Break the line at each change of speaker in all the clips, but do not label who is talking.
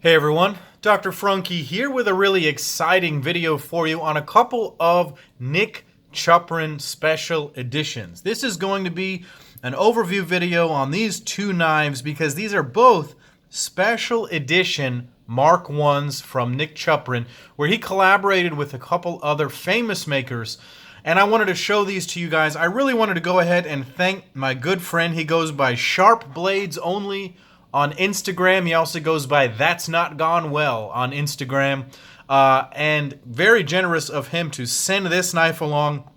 Hey everyone, Dr. Frunkey here with a really exciting video for you on a couple of Nick Chuprin special editions. This is going to be an overview video on these two knives because these are both special edition Mark 1s from Nick Chuprin, where he collaborated with a couple other famous makers. And I wanted to show these to you guys. I really wanted to go ahead and thank my good friend. He goes by Sharp Blades Only on Instagram. He also goes by That's Not Gone Well on Instagram. And very generous of him to send this knife along.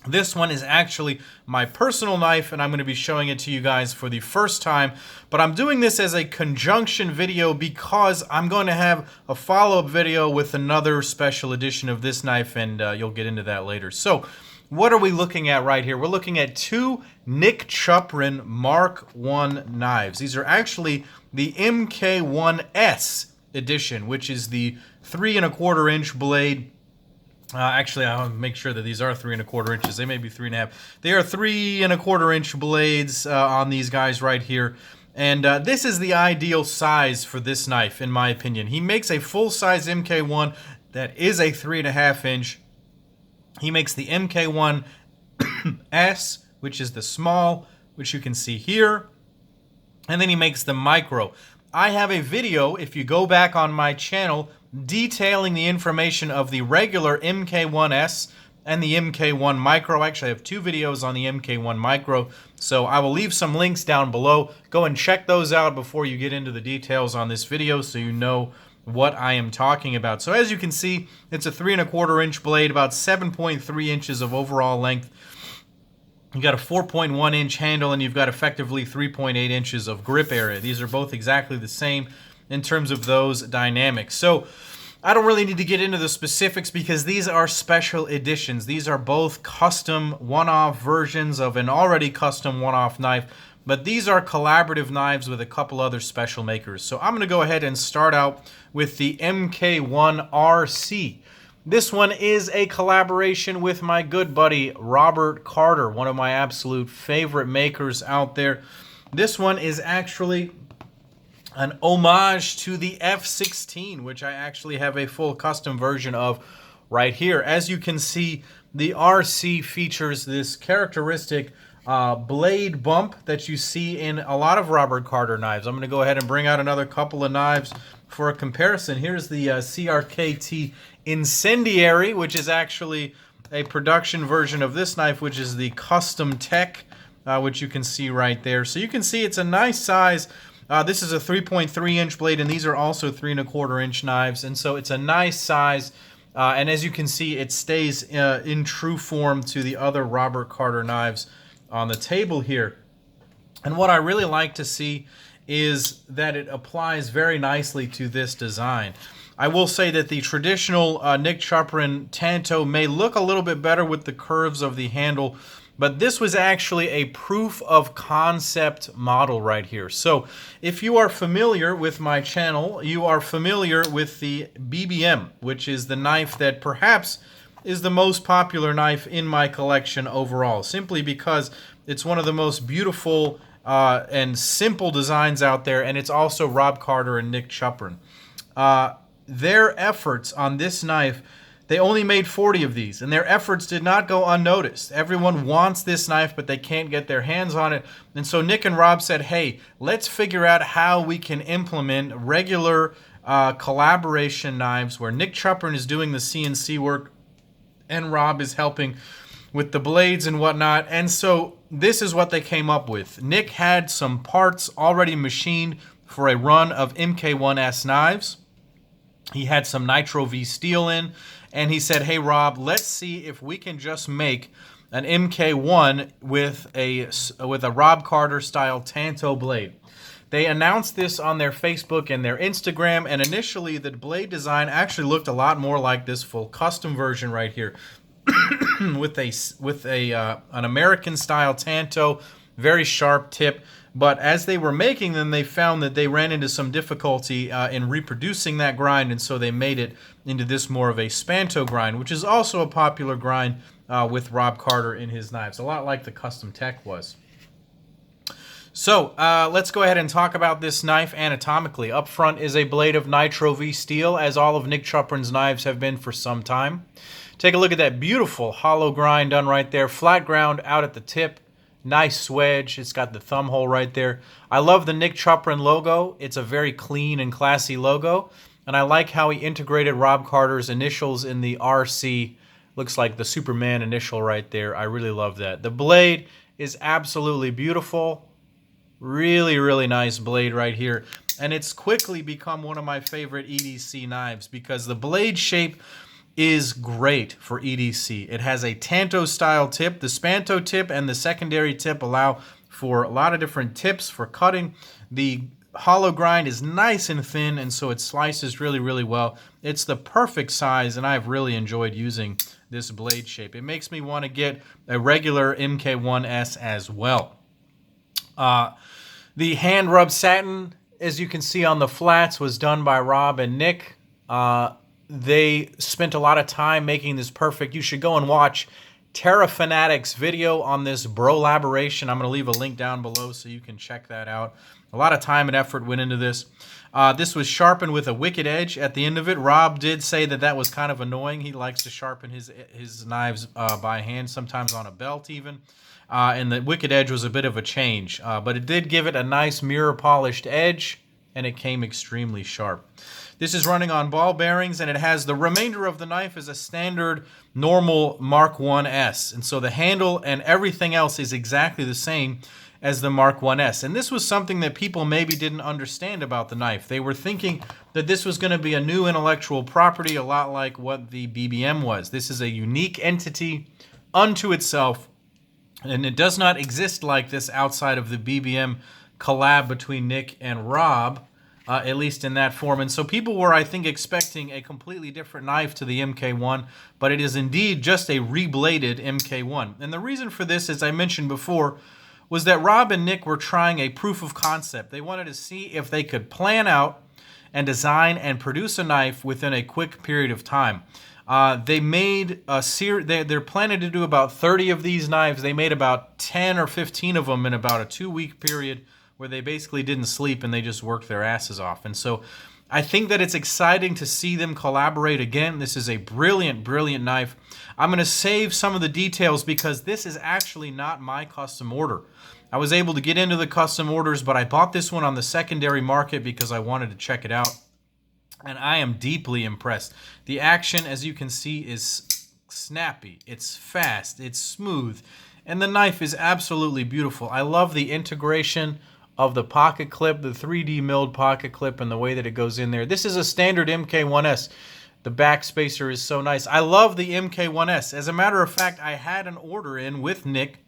This one is actually my personal knife, and I'm going to be showing it to you guys for the first time. But I'm doing this as a conjunction video because I'm going to have a follow-up video with another special edition of this knife, and you'll get into that later. So, what are we looking at right here? We're looking at two Nick Chuprin Mark 1 knives. These are actually the MK1-S edition, which is the 3 1/4 inch blade. Actually, I'll make sure that these are 3 1/4 inches. They may be 3 1/2. They are 3 1/4 inch blades on these guys right here. And this is the ideal size for this knife, in my opinion. He makes a full-size MK1 that is a 3 1/2 inch. He makes the MK1-S, which is the small, which you can see here. And then he makes the micro. I have a video, if you go back on my channel, detailing the information of the regular MK1-S and the MK1 Micro. Actually, I have two videos on the MK1 Micro, so I will leave some links down below. Go and check those out before you get into the details on this video so you know what I am talking about. So as you can see, it's a 3 1/4 inch blade, about 7.3 inches of overall length. You've got a 4.1 inch handle, and you've got effectively 3.8 inches of grip area. These are both exactly the same in terms of those dynamics. So I don't really need to get into the specifics because these are special editions. These are both custom one-off versions of an already custom one-off knife, but these are collaborative knives with a couple other special makers. So I'm going to go ahead and start out with the MK1-RC. This one is a collaboration with my good buddy Robert Carter, one of my absolute favorite makers out there. This one is actually an homage to the F16, which I actually have a full custom version of right here. As you can see, the RC features this characteristic blade bump that you see in a lot of Robert Carter knives. I'm going to go ahead and bring out another couple of knives for a comparison. Here's the CRKT Incendiary, which is actually a production version of this knife, which is the Custom Tech, which you can see right there. So you can see it's a nice size. This is a 3.3 inch blade, and these are also 3 1/4 inch knives, and so it's a nice size. And as you can see, it stays in true form to the other Robert Carter knives on the table here. And what I really like to see is that it applies very nicely to this design. I will say that the traditional Nick Chuprin Tanto may look a little bit better with the curves of the handle, but this was actually a proof of concept model right here. So if you are familiar with my channel, you are familiar with the BBM, which is the knife that perhaps is the most popular knife in my collection overall, simply because it's one of the most beautiful and simple designs out there, and it's also Rob Carter and Nick Chuprin. Their efforts on this knife, they only made 40 of these, and their efforts did not go unnoticed. Everyone wants this knife, but they can't get their hands on it. And so Nick and Rob said, hey, let's figure out how we can implement regular collaboration knives where Nick Chuprin is doing the CNC work and Rob is helping with the blades and whatnot. And so this is what they came up with. Nick had some parts already machined for a run of MK1-S knives. He had some Nitro V steel in, and he said, hey Rob, let's see if we can just make an MK1 with a Rob Carter style Tanto blade. They announced this on their Facebook and their Instagram, and initially the blade design actually looked a lot more like this full custom version right here with an American style Tanto, very sharp tip. But as they were making them, they found that they ran into some difficulty in reproducing that grind, and so they made it into this more of a Spanto grind, which is also a popular grind with Rob Carter in his knives, a lot like the Custom Tech was. So let's go ahead and talk about this knife anatomically. Up front is a blade of Nitro V steel, as all of Nick Chuprin's knives have been for some time. Take a look at that beautiful hollow grind done right there. Flat ground out at the tip. Nice swedge. It's got the thumb hole right there. I love the Nick Chuprin logo. It's a very clean and classy logo. And I like how he integrated Rob Carter's initials in the RC. Looks like the Superman initial right there. I really love that. The blade is absolutely beautiful. Really, really nice blade right here. And it's quickly become one of my favorite EDC knives because the blade shape is great for EDC. It has a Tanto style tip. The Spanto tip and the secondary tip allow for a lot of different tips for cutting. The hollow grind is nice and thin, and so it slices really, really well. It's the perfect size, and I've really enjoyed using this blade shape. It makes me want to get a regular MK1-S as well. The hand rub satin, as you can see on the flats, was done by Rob and Nick. They spent a lot of time making this perfect. You should go and watch Terra Fanatic's video on this Brollaboration. I'm going to leave a link down below so you can check that out. A lot of time and effort went into this. This was sharpened with a wicked edge at the end of it. Rob did say that that was kind of annoying. He likes to sharpen his knives by hand, sometimes on a belt even. And the wicked edge was a bit of a change, but it did give it a nice mirror polished edge, and it came extremely sharp. This is running on ball bearings, and it has the remainder of the knife is a standard normal Mark 1S, and so the handle and everything else is exactly the same as the Mark 1S. And this was something that people maybe didn't understand about the knife. They were thinking that this was going to be a new intellectual property, a lot like what the BBM was. This is a unique entity unto itself, and it does not exist like this outside of the BBM collab between Nick and Rob, at least in that form. And so people were, I think, expecting a completely different knife to the MK1, but it is indeed just a rebladed MK1. And the reason for this, as I mentioned before, was that Rob and Nick were trying a proof of concept. They wanted to see if they could plan out and design and produce a knife within a quick period of time. They made a they're planning to do about 30 of these knives. They made about 10 or 15 of them in about a 2-week period where they basically didn't sleep and they just worked their asses off. And so I think that it's exciting to see them collaborate again. This is a brilliant, brilliant knife. I'm going to save some of the details because this is actually not my custom order. I was able to get into the custom orders, but I bought this one on the secondary market because I wanted to check it out. And I am deeply impressed. The action, as you can see, is snappy. It's fast. It's smooth. And the knife is absolutely beautiful. I love the integration of the pocket clip, the 3D milled pocket clip, and the way that it goes in there. This is a standard MK1S. The back spacer is so nice. I love the MK1S. As a matter of fact, I had an order in with Nick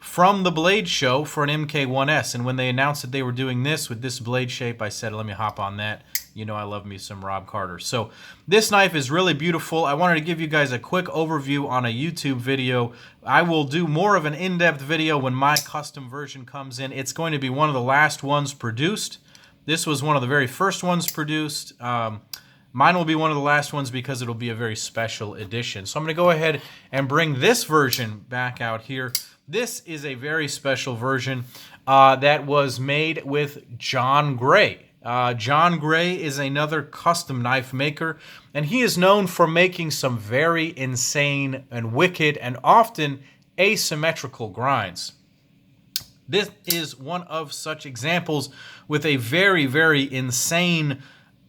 from the blade show for an MK1S, and when they announced that they were doing this with this blade shape, I said, let me hop on that. You know I love me some Rob Carter. So this knife is really beautiful. I wanted to give you guys a quick overview on a YouTube video. I will do more of an in-depth video when my custom version comes in. It's going to be one of the last ones produced. This was one of the very first ones produced. Mine will be one of the last ones because it'll be a very special edition. So I'm going to go ahead and bring this version back out here. This is a very special version that was made with John Gray. John Gray is another custom knife maker, and he is known for making some very insane and wicked and often asymmetrical grinds. This is one of such examples with a very, very insane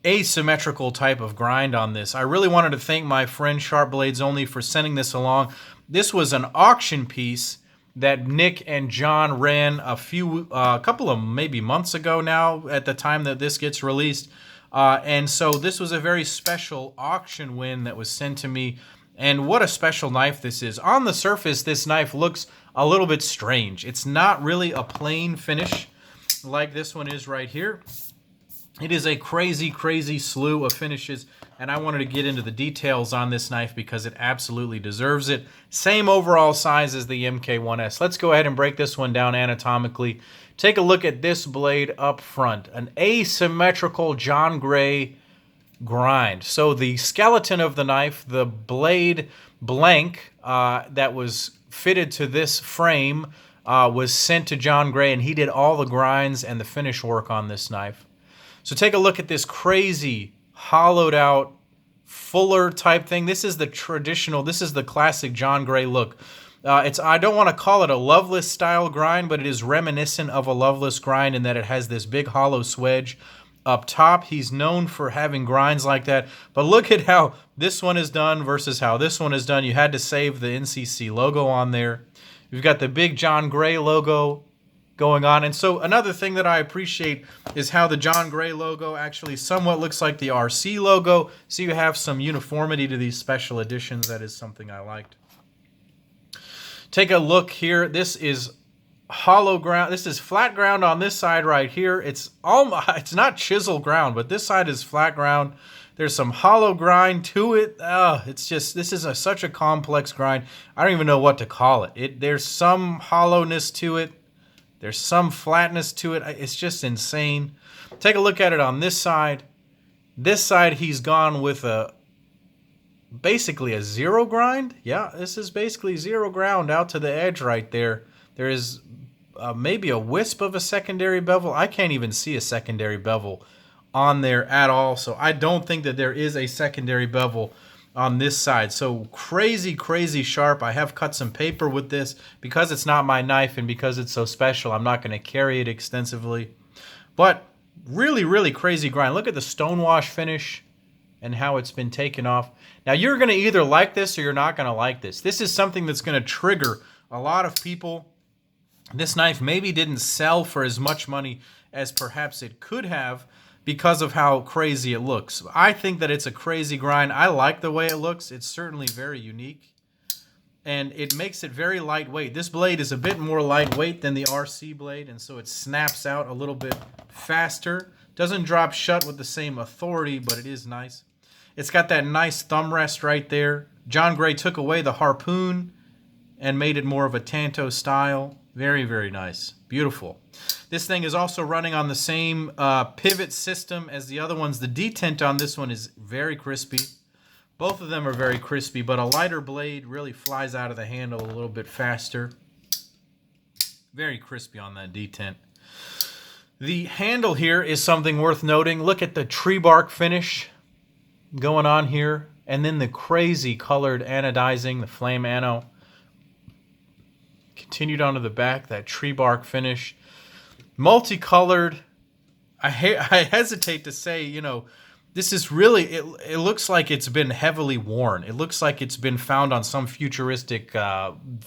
asymmetrical type of grind on this. I really wanted to thank my friend Sharp Blades Only for sending this along. This was an auction piece that Nick and John ran a couple of maybe months ago now at the time that this gets released. And so this was a very special auction win that was sent to me. And what a special knife this is. On the surface, this knife looks a little bit strange. It's not really a plain finish like this one is right here. It is a crazy, crazy slew of finishes, and I wanted to get into the details on this knife because it absolutely deserves it. Same overall size as the MK1S. Let's go ahead and break this one down anatomically. Take a look at this blade up front. An asymmetrical John Gray grind. So the skeleton of the knife, the blade blank that was fitted to this frame, was sent to John Gray, and he did all the grinds and the finish work on this knife. So take a look at this crazy, hollowed out, fuller type thing. This is the traditional, this is the classic John Gray look. I don't want to call it a Loveless style grind, but it is reminiscent of a Loveless grind in that it has this big hollow swedge up top. He's known for having grinds like that. But look at how this one is done versus how this one is done. You had to save the NCC logo on there. You've got the big John Gray logo going on. And so another thing that I appreciate is how the John Gray logo actually somewhat looks like the RC logo. So you have some uniformity to these special editions. That is something I liked. Take a look here. This is hollow ground. This is flat ground on this side right here. It's not chisel ground, but this side is flat ground. There's some hollow grind to it. It's just, this is such a complex grind. I don't even know what to call it. There's some hollowness to it. There's some flatness to it. It's just insane. Take a look at it on this side. This side, he's gone with basically a zero grind. Yeah, this is basically zero ground out to the edge right there. There is maybe a wisp of a secondary bevel. I can't even see a secondary bevel on there at all. So I don't think that there is a secondary bevel on this side. So crazy, crazy sharp. I have cut some paper with this because it's not my knife and because it's so special. I'm not going to carry it extensively. But really, really crazy grind. Look at the stonewash finish and how it's been taken off. Now you're going to either like this or you're not going to like this. This is something that's going to trigger a lot of people. This knife maybe didn't sell for as much money as perhaps it could have because of how crazy it looks. I think that it's a crazy grind. I like the way it looks. It's certainly very unique. And it makes it very lightweight. This blade is a bit more lightweight than the RC blade, and so it snaps out a little bit faster. Doesn't drop shut with the same authority, but it is nice. It's got that nice thumb rest right there. John Gray took away the harpoon and made it more of a Tanto style. Very, very nice. Beautiful. This thing is also running on the same pivot system as the other ones. The detent on this one is very crispy. Both of them are very crispy, but a lighter blade really flies out of the handle a little bit faster. Very crispy on that detent. The handle here is something worth noting. Look at the tree bark finish going on here. And then the crazy colored anodizing, the flame ano. Continued onto the back, that tree bark finish. Multicolored. I hesitate to say, you know, this is really, it looks like it's been heavily worn. It looks like it's been found on some futuristic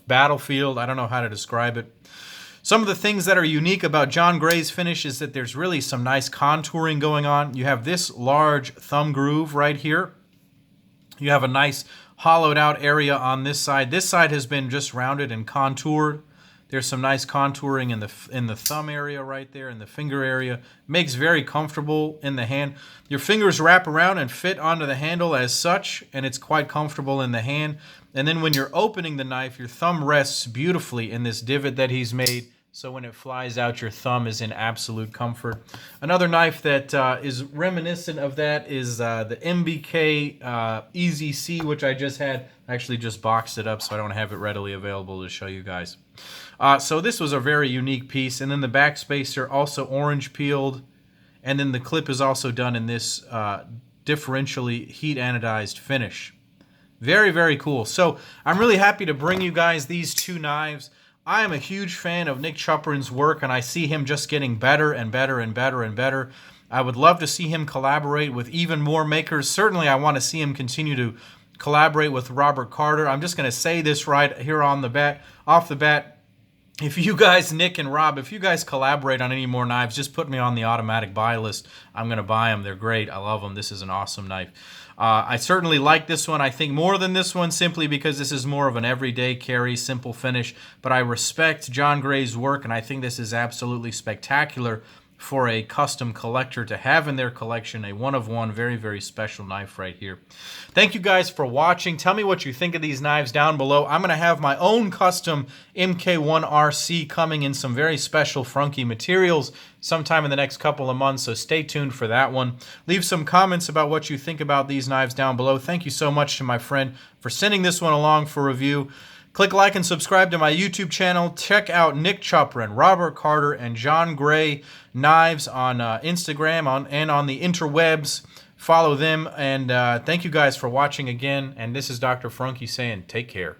battlefield. I don't know how to describe it. Some of the things that are unique about John Gray's finish is that there's really some nice contouring going on. You have this large thumb groove right here. You have a nice hollowed out area on this side. This side has been just rounded and contoured. There's some nice contouring in the thumb area right there, in the finger area. Makes very comfortable in the hand. Your fingers wrap around and fit onto the handle as such, and it's quite comfortable in the hand. And then when you're opening the knife, your thumb rests beautifully in this divot that he's made, so when it flies out, your thumb is in absolute comfort. Another knife that is reminiscent of that is the MK1-RC, which I just had. I actually just boxed it up, so I don't have it readily available to show you guys. So this was a very unique piece. And then the back spacer also orange peeled. And then the clip is also done in this differentially heat anodized finish. Very, very cool. So I'm really happy to bring you guys these two knives. I am a huge fan of Nick Chuprin's work, and I see him just getting better and better and better and better. I would love to see him collaborate with even more makers. Certainly, I want to see him continue to collaborate with Robert Carter. I'm just going to say this right here on the bat, off the bat. If you guys, Nick and Rob, if you guys collaborate on any more knives, just put me on the automatic buy list. I'm going to buy them. They're great. I love them. This is an awesome knife. I certainly like this one. I think more than this one simply because this is more of an everyday carry, simple finish. But I respect John Gray's work, and I think this is absolutely spectacular for a custom collector to have in their collection, a one-of-one, very, very special knife right here. Thank you guys for watching. Tell me what you think of these knives down below. I'm going to have my own custom MK1-RC coming in some very special Frunkey materials sometime in the next couple of months, so stay tuned for that one. Leave some comments about what you think about these knives down below. Thank you so much to my friend for sending this one along for review. Click like and subscribe to my YouTube channel. Check out Nick Chuprin, Robert Carter, and John Gray Knives on Instagram and on the interwebs. Follow them, and thank you guys for watching again. And this is Dr. Frunkey saying take care.